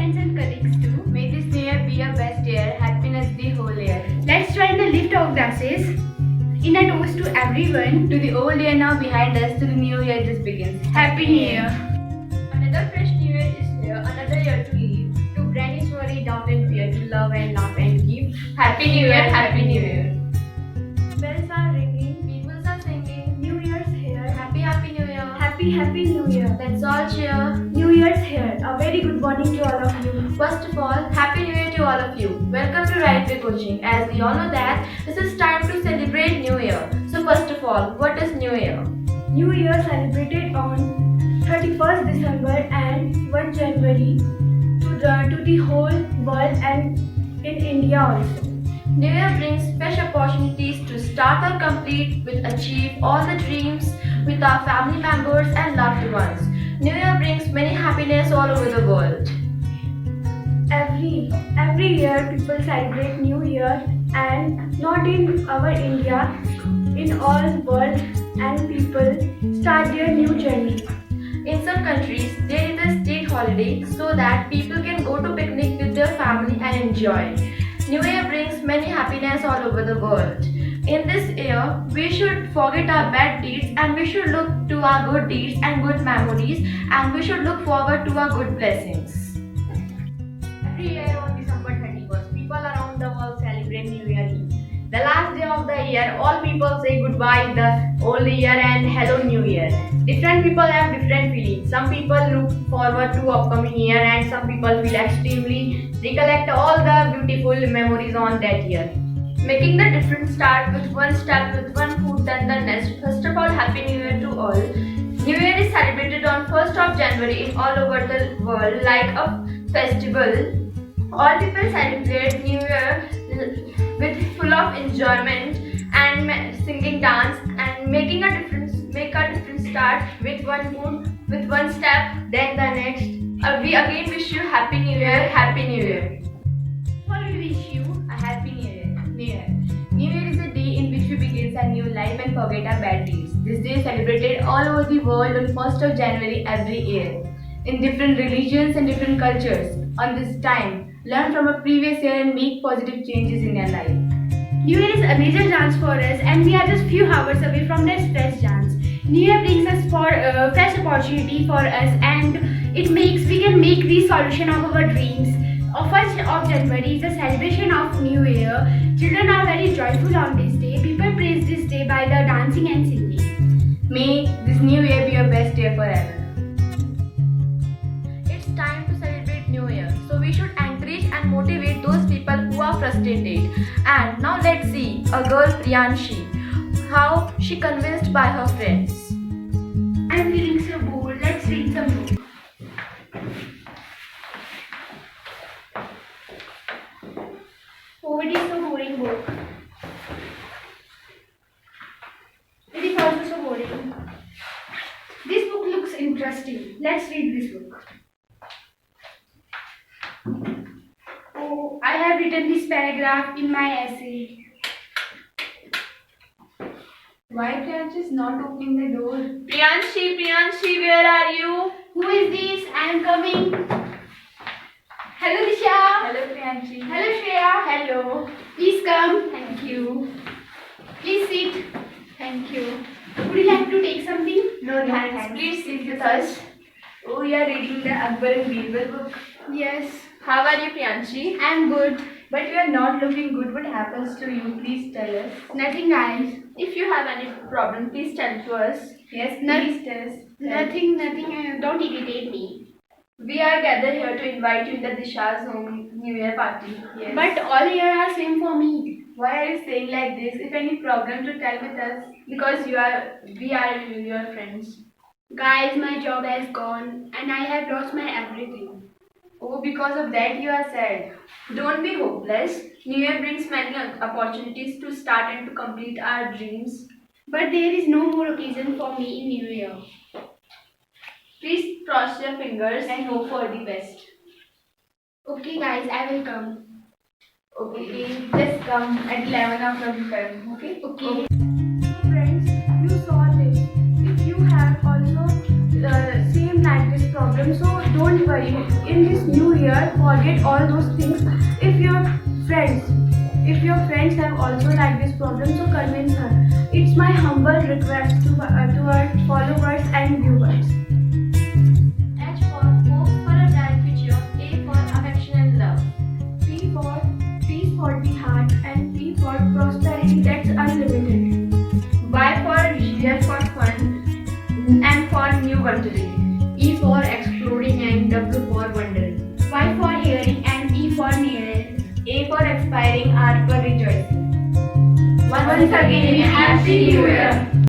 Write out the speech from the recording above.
friends and colleagues too. May this new year be your best year, happiness the whole year. Let's join the lift of glasses in a toast to everyone. To the old year now behind us, to the new year just begins. Happy New Year. Another fresh new year is here, another year to live. To banish worry, doubt and fear, to love and laugh and give. Happy New Year, Happy New Year. Bells are ringing. Peoples are singing. New Year's here. Happy, Happy New Year. Happy New Year. Let's all cheer. New Year's here. A very good morning to all of you. First of all, Happy New Year to all of you. Welcome to Right Coaching. As we all know that this is time to celebrate New Year. So first of all, what is New Year? New Year celebrated on 31st December and 1 January to the whole world and in India also. New Year brings fresh opportunities to start or complete with achieve all the dreams with our family members and loved ones. New Year brings many happiness all over the world. Every year people celebrate New Year, and not in our India, in all world, and people start their new journey. In some countries, there is a state holiday so that people can go to picnic with their family and enjoy. New Year brings many happiness all over the world. In this year, we should forget our bad deeds and we should look to our good deeds and good memories, and we should look forward to our good blessings. Every year on December 31st, people around the world celebrate New Year Eve. The last day of the year, all people say goodbye the old year and hello New Year. Different people have different feelings. Some people look forward to upcoming year and some people feel extremely recollect all the beautiful memories on that year. Making the different start with one step, with one foot then the next. First of all, Happy New Year to all. New Year is celebrated on 1st of January in all over the world like a festival. All people celebrate New Year with full of enjoyment and singing, dance and make a different start with one foot, with one step, then the next. We again wish you Happy New Year, Happy New Year. Well, we wish you A Happy New Year. New Year is a day in which we begin a new life and forget our bad deeds. This day is celebrated all over the world on 1st of January every year. In different religions and different cultures. On this time, learn from a previous year and make positive changes in your life. New Year is a major chance for us, and we are just few hours away from that fresh chance. New Year brings us for fresh opportunity for us, and we can make the solution of our dreams. 1st of January is the celebration of New Year. Children are very joyful on this day. People praise this day by the dancing and singing. May this new year be your best year forever. It's time to celebrate New Year, so we should encourage and motivate those people who are frustrated. And now let's see a girl Priyanshi, how she convinced by her friends. I'm feeling so bored. Let's read some book. Oh, it is so boring book. It is also so boring. This book looks interesting. Let's read this book. Oh, I have written this paragraph in my essay. Why Priyanshi is not opening the door? Priyanshi, where are you? Who is this? I am coming. Hello, Disha. Hello Priyanshi. Hello, Shreya. Hello. Please come. Thank you. Please sit. Thank you. Would you like to take something? No thanks. Please sit with us. Oh, you are reading the Akbar and Birbal book. Yes. How are you, Priyanshi? I am good. But you are not looking good. What happens to you? Please tell us. Nothing, guys. If you have any problem, please tell to us. Yes, please tell us. Nothing. Don't irritate me. We are gathered here to invite you in the Disha's home New Year party. Yes. But all here are same for me. Why are you saying like this? If any problem, to tell with us. Because we are your friends. Guys, my job has gone and I have lost my everything. Oh, because of that you are sad. Don't be hopeless. New Year brings many opportunities to start and to complete our dreams. But there is no more occasion for me in New Year. Please cross your fingers and hope for the best. Okay guys, I will come. Okay, just come at 11 o'clock you come. Okay? Okay. So friends, you saw this. If you have also the same like this problem. So don't worry. In this new year, forget all those things. If your friends have also like this problem, so convince her. It's my humble request to our followers and viewers. H for hope for a bright future. A for affection and love. P for peace for the heart, and P for prosperity that's unlimited. Y for year for fun and for new country. E for exploring and W for wondering. Y for hearing and E for nearing. A for expiring, R for rejoicing. Once again, Happy New Year!